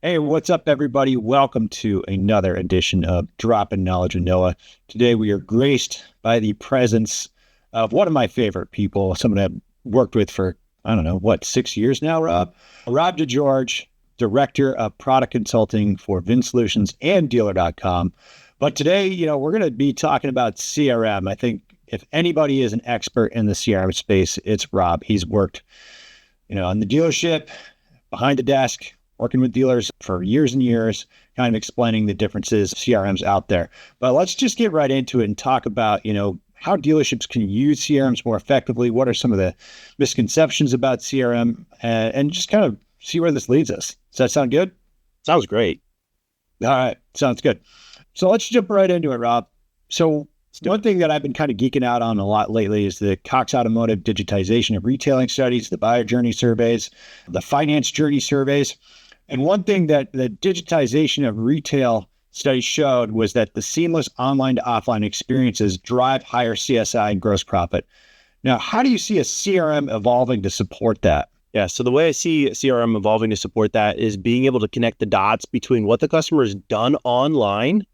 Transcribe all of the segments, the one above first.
Hey, what's up, everybody? Welcome to another edition of Dropping Knowledge with Noah. Today, we are graced by the presence of one of my favorite people, someone I've worked with for, 6 years now, Rob? Rob DeGeorge, Director of Product Consulting for VinSolutions and Dealer.com. But today, we're going to be talking about CRM. I think if anybody is an expert in the CRM space, it's Rob. He's worked, in the dealership, behind the desk, working with dealers for years and years, kind of explaining the differences of CRMs out there. But let's just get right into it and talk about, how dealerships can use CRMs more effectively. What are some of the misconceptions about CRM and just kind of see where this leads us. Does that sound good? Sounds great. All right. Sounds good. So let's jump right into it, Rob. So one thing that I've been kind of geeking out on a lot lately is the Cox Automotive digitization of retailing studies, the buyer journey surveys, the finance journey surveys. And one thing that the digitization of retail studies showed was that the seamless online to offline experiences drive higher CSI and gross profit. Now, how do you see a CRM evolving to support that? Yeah, so the way I see CRM evolving to support that is being able to connect the dots between what the customer has done online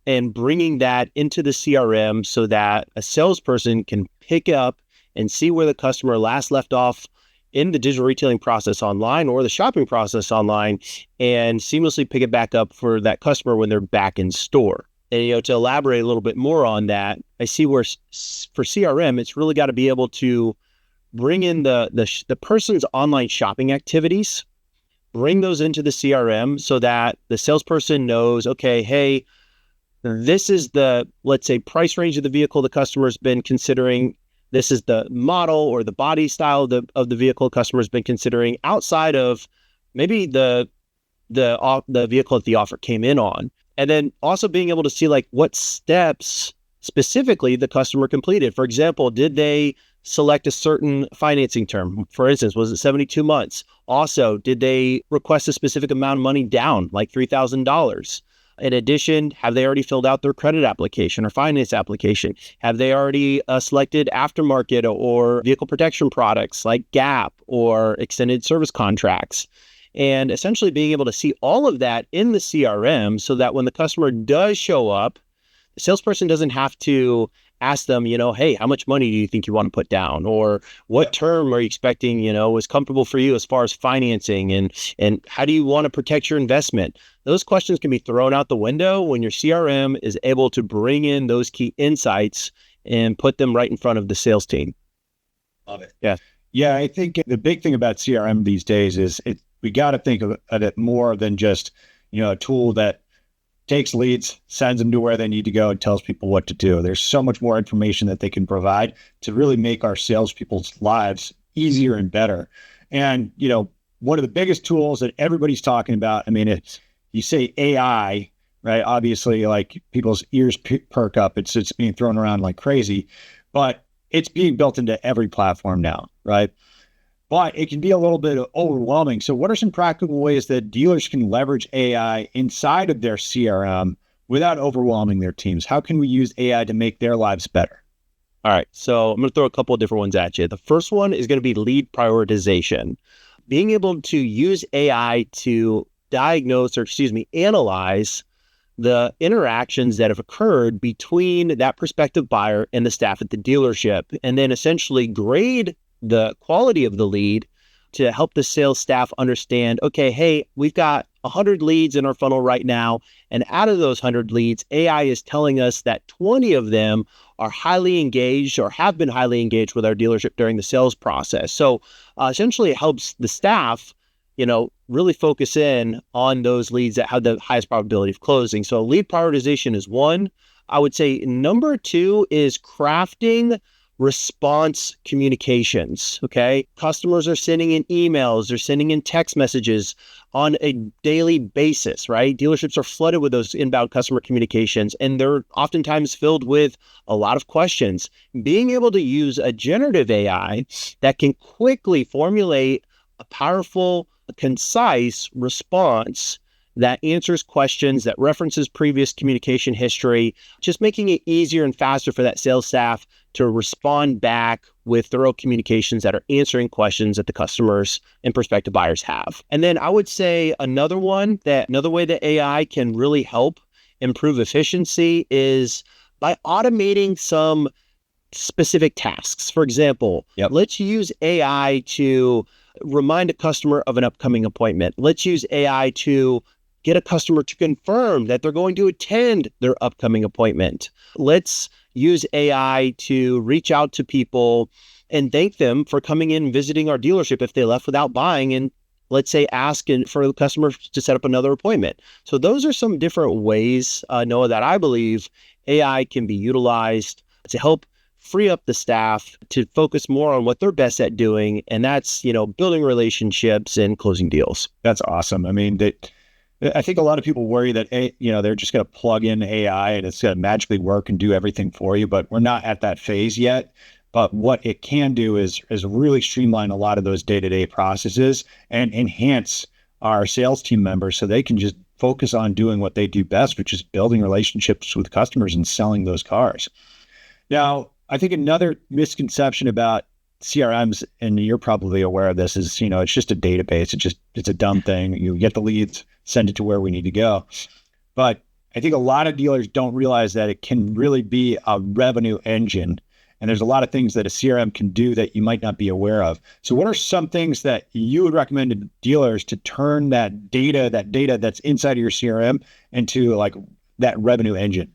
and bringing that into the CRM so that a salesperson can pick up and see where the customer last left off in the digital retailing process online or the shopping process online and seamlessly pick it back up for that customer when they're back in store. And, to elaborate a little bit more on that, I see where for CRM, it's really got to be able to bring in the person's online shopping activities, bring those into the CRM so that the salesperson knows, okay, hey, this is the, let's say, price range of the vehicle the customer's been considering. This is the model or the body style of the vehicle customer's been considering outside of maybe the vehicle that the offer came in on. And then also being able to see like what steps specifically the customer completed. For example, did they select a certain financing term? For instance, was it 72 months? Also, did they request a specific amount of money down, like $3,000? In addition, have they already filled out their credit application or finance application? Have they already selected aftermarket or vehicle protection products like GAP or extended service contracts? And essentially being able to see all of that in the CRM so that when the customer does show up, the salesperson doesn't have to ask them, hey, how much money do you think you want to put down? Or what term are you expecting, is comfortable for you as far as financing and how do you want to protect your investment? Those questions can be thrown out the window when your CRM is able to bring in those key insights and put them right in front of the sales team. Love it. Yeah. Yeah, I think the big thing about CRM these days is we got to think of it more than just, a tool that takes leads, sends them to where they need to go, and tells people what to do. There's so much more information that they can provide to really make our salespeople's lives easier and better. And, one of the biggest tools that everybody's talking about, you say AI, right? Obviously, like people's ears perk up. It's being thrown around like crazy, but it's being built into every platform now, right? But it can be a little bit overwhelming. So what are some practical ways that dealers can leverage AI inside of their CRM without overwhelming their teams? How can we use AI to make their lives better? All right. So I'm going to throw a couple of different ones at you. The first one is going to be lead prioritization. Being able to use AI to analyze the interactions that have occurred between that prospective buyer and the staff at the dealership, and then essentially grade the quality of the lead to help the sales staff understand, okay, hey, we've got 100 leads in our funnel right now. And out of those 100 leads, AI is telling us that 20 of them are highly engaged or have been highly engaged with our dealership during the sales process. So essentially it helps the staff, really focus in on those leads that have the highest probability of closing. So lead prioritization is one. I would say number two is crafting response communications. Okay. Customers are sending in emails, they're sending in text messages on a daily basis, right? Dealerships are flooded with those inbound customer communications, and they're oftentimes filled with a lot of questions. Being able to use a generative AI that can quickly formulate a powerful, concise response that answers questions, that references previous communication history, just making it easier and faster for that sales staff to respond back with thorough communications that are answering questions that the customers and prospective buyers have. And then I would say another way that AI can really help improve efficiency is by automating some specific tasks. For example, let's use AI to remind a customer of an upcoming appointment. Let's use AI to get a customer to confirm that they're going to attend their upcoming appointment. Let's use AI to reach out to people and thank them for coming in and visiting our dealership if they left without buying, and let's say ask for the customer to set up another appointment. So those are some different ways, Noah, that I believe AI can be utilized to help free up the staff to focus more on what they're best at doing, and that's, building relationships and closing deals. That's awesome. I mean, I think a lot of people worry that, they're just going to plug in AI and it's going to magically work and do everything for you, but we're not at that phase yet. But what it can do is really streamline a lot of those day-to-day processes and enhance our sales team members so they can just focus on doing what they do best, which is building relationships with customers and selling those cars. Now, I think another misconception about CRMs, and you're probably aware of this, is, it's just a database. It's a dumb thing. You get the leads, send it to where we need to go. But I think a lot of dealers don't realize that it can really be a revenue engine. And there's a lot of things that a CRM can do that you might not be aware of. So what are some things that you would recommend to dealers to turn that data that's inside of your CRM into like that revenue engine?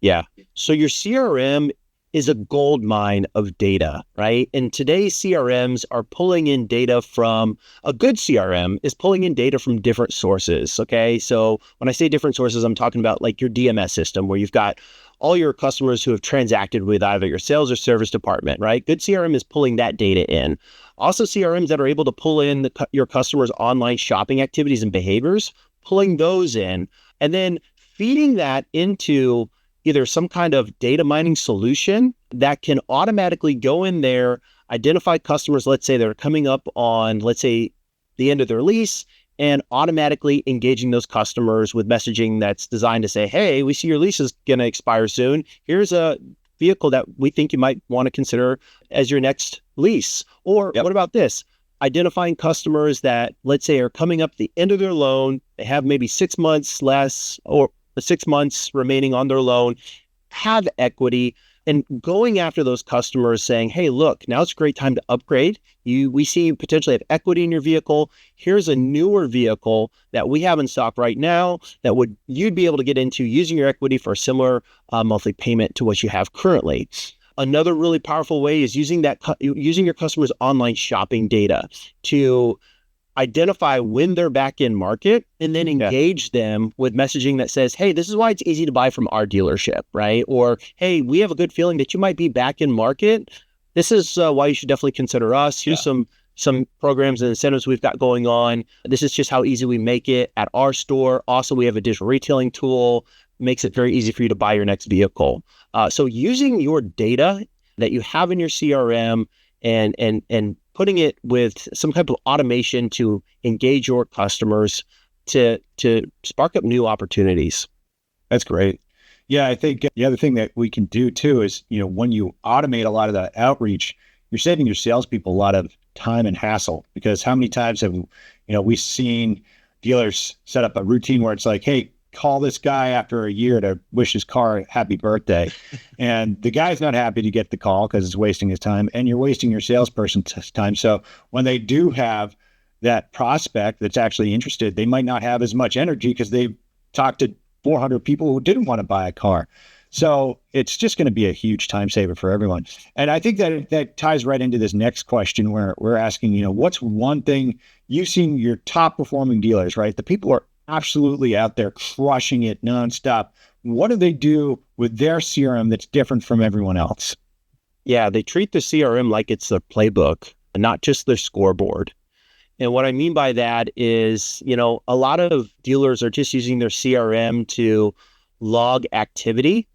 Yeah. So your CRM is a gold mine of data, right? And today's CRMs are pulling in data from, a good CRM is pulling in data from different sources, okay? So when I say different sources, I'm talking about like your DMS system, where you've got all your customers who have transacted with either your sales or service department, right? Good CRM is pulling that data in. Also, CRMs that are able to pull in your customers' online shopping activities and behaviors, pulling those in, and then feeding that into either some kind of data mining solution that can automatically go in there, identify customers, let's say they're coming up on, let's say, the end of their lease, and automatically engaging those customers with messaging that's designed to say, hey, we see your lease is going to expire soon. Here's a vehicle that we think you might want to consider as your next lease. Or what about this? Identifying customers that, let's say, are coming up the end of their loan. They have maybe 6 months less or 6 months remaining on their loan, have equity, and going after those customers saying, hey, look, now it's a great time to upgrade. We see you potentially have equity in your vehicle. Here's a newer vehicle that we have in stock right now that you'd be able to get into using your equity for a similar monthly payment to what you have currently. Another really powerful way is using your customers' online shopping data to identify when they're back in market, and then engage them with messaging that says, hey, this is why it's easy to buy from our dealership, right? Or, hey, we have a good feeling that you might be back in market. This is why you should definitely consider us. Here's some programs and incentives we've got going on. This is just how easy we make it at our store. Also, we have a digital retailing tool, makes it very easy for you to buy your next vehicle. So using your data that you have in your CRM and putting it with some type of automation to engage your customers to spark up new opportunities. That's great. Yeah, I think the other thing that we can do too is, when you automate a lot of that outreach, you're saving your salespeople a lot of time and hassle, because how many times have, we've seen dealers set up a routine where it's like, hey, call this guy after a year to wish his car happy birthday. And the guy's not happy to get the call because it's wasting his time, and you're wasting your salesperson's time. So when they do have that prospect that's actually interested, they might not have as much energy because they've talked to 400 people who didn't want to buy a car. So it's just going to be a huge time saver for everyone. And I think that ties right into this next question where we're asking, what's one thing you've seen your top performing dealers, right? The people are absolutely out there crushing it nonstop. What do they do with their CRM that's different from everyone else? Yeah, they treat the CRM like it's their playbook, not just their scoreboard. And what I mean by that is, a lot of dealers are just using their CRM to log activity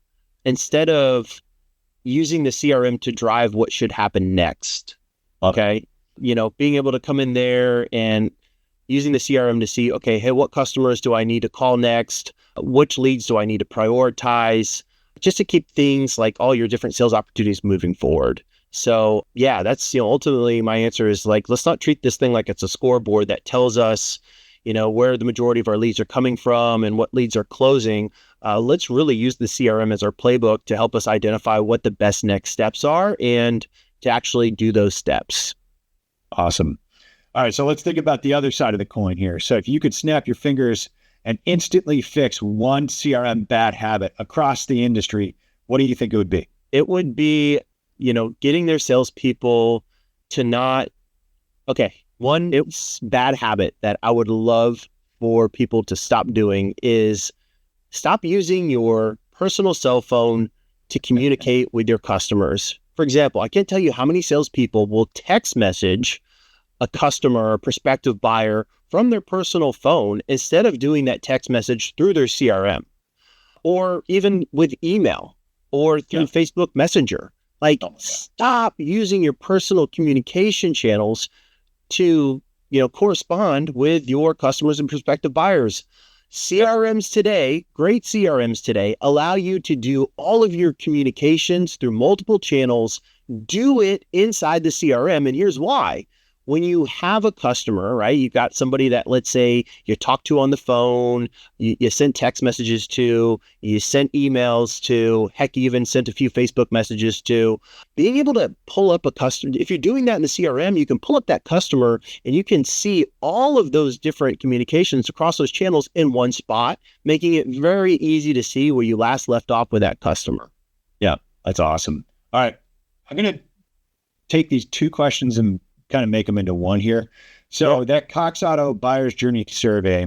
instead of using the CRM to drive what should happen next. Okay. Being able to come in there and using the CRM to see, okay, hey, what customers do I need to call next? Which leads do I need to prioritize? Just to keep things like all your different sales opportunities moving forward. So yeah, that's, ultimately my answer is like, let's not treat this thing like it's a scoreboard that tells us, where the majority of our leads are coming from and what leads are closing. Let's really use the CRM as our playbook to help us identify what the best next steps are and to actually do those steps. Awesome. All right, so let's think about the other side of the coin here. So if you could snap your fingers and instantly fix one CRM bad habit across the industry, what do you think it would be? It would be, getting their salespeople to not, one bad habit that I would love for people to stop doing is stop using your personal cell phone to communicate with your customers. For example, I can't tell you how many salespeople will text message a customer or prospective buyer from their personal phone instead of doing that text message through their CRM or even with email or through Facebook Messenger. Stop using your personal communication channels to, correspond with your customers and prospective buyers. CRMs today, great CRMs today, allow you to do all of your communications through multiple channels. Do it inside the CRM. And here's why. When you have a customer, right, you've got somebody that, let's say, you talk to on the phone, you sent text messages to, you sent emails to, heck, you even sent a few Facebook messages to. Being able to pull up a customer, if you're doing that in the CRM, you can pull up that customer and you can see all of those different communications across those channels in one spot, making it very easy to see where you last left off with that customer. Yeah, that's awesome. All right, I'm going to take these two questions and kind of make them into one here. So that Cox Auto Buyer's Journey Survey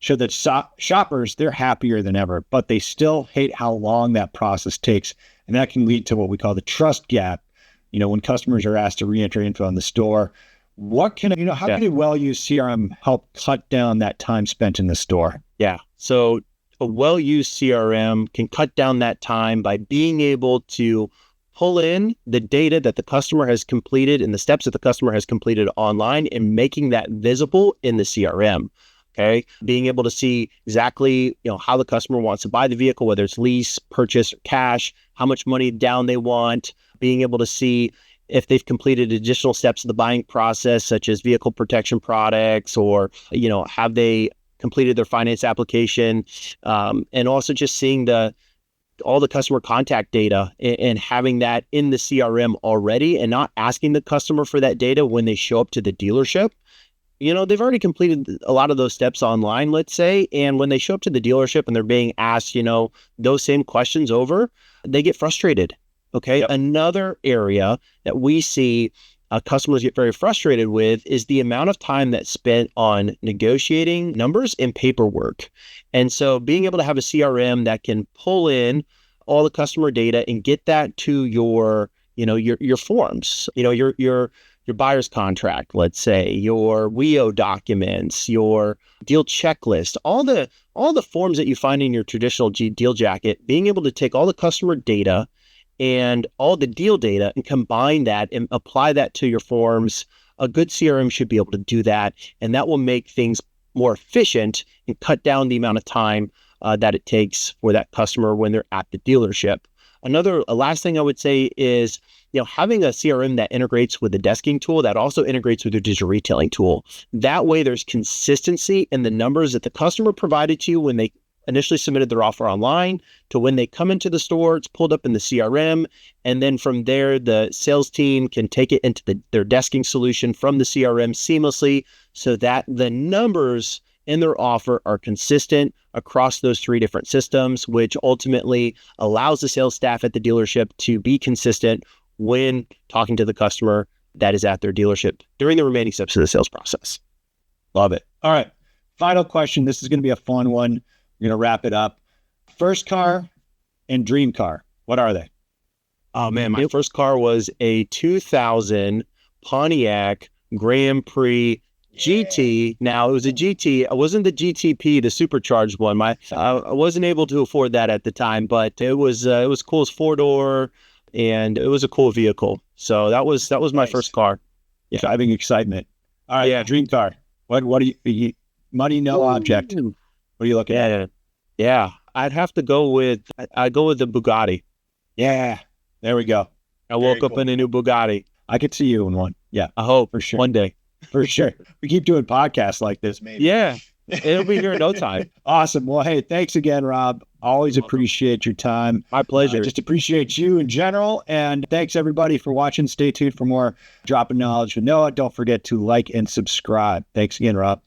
showed that shoppers, they're happier than ever, but they still hate how long that process takes. And that can lead to what we call the trust gap. When customers are asked to re-enter info on the store, how can a well-used CRM help cut down that time spent in the store? Yeah. So a well-used CRM can cut down that time by being able to pull in the data that the customer has completed and the steps that the customer has completed online and making that visible in the CRM. Okay. Being able to see exactly, how the customer wants to buy the vehicle, whether it's lease, purchase, or cash, how much money down they want, being able to see if they've completed additional steps of the buying process, such as vehicle protection products, or, have they completed their finance application, and also just seeing all the customer contact data and having that in the CRM already and not asking the customer for that data when they show up to the dealership. They've already completed a lot of those steps online, let's say, and when they show up to the dealership and they're being asked, those same questions over, they get frustrated. Okay. Yep. Another area that we see customers get very frustrated with is the amount of time that's spent on negotiating numbers and paperwork. And so being able to have a CRM that can pull in all the customer data and get that to your forms, your buyer's contract, let's say, your WIO documents, your deal checklist, all the forms that you find in your traditional deal jacket, being able to take all the customer data and all the deal data and combine that and apply that to your forms. A good CRM should be able to do that, and that will make things more efficient and cut down the amount of time that it takes for that customer when they're at the dealership. A last thing I would say is, having a CRM that integrates with the desking tool, that also integrates with your digital retailing tool. That way there's consistency in the numbers that the customer provided to you when they initially submitted their offer online to when they come into the store, it's pulled up in the CRM. And then from there, the sales team can take it into their desking solution from the CRM seamlessly so that the numbers in their offer are consistent across those three different systems, which ultimately allows the sales staff at the dealership to be consistent when talking to the customer that is at their dealership during the remaining steps of the sales process. Love it. All right. Final question. This is going to be a fun one. We're going to wrap it up. First car and dream car. What are they? Oh, man. My first car was a 2000 Pontiac Grand Prix GT. Now, it was a GT. It wasn't the GTP, the supercharged one. I wasn't able to afford that at the time, but it was cool. It's 4-door, and it was a cool vehicle. So that was my first car. Yeah. Driving excitement. All right. Yeah. Dream car. What do you money, no object. What are you looking at? Yeah. I'd go with the Bugatti. Yeah. There we go. I woke up in a new Bugatti. I could see you in one. Yeah, I hope for sure. one day. For sure. We keep doing podcasts like this, maybe. Yeah. It'll be here in no time. Awesome. Well, hey, thanks again, Rob. Always appreciate your time. My pleasure. Just appreciate you in general. And thanks, everybody, for watching. Stay tuned for more Dropping Knowledge with Noah. Don't forget to like and subscribe. Thanks again, Rob.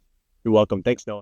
You're welcome. Thanks, Noah.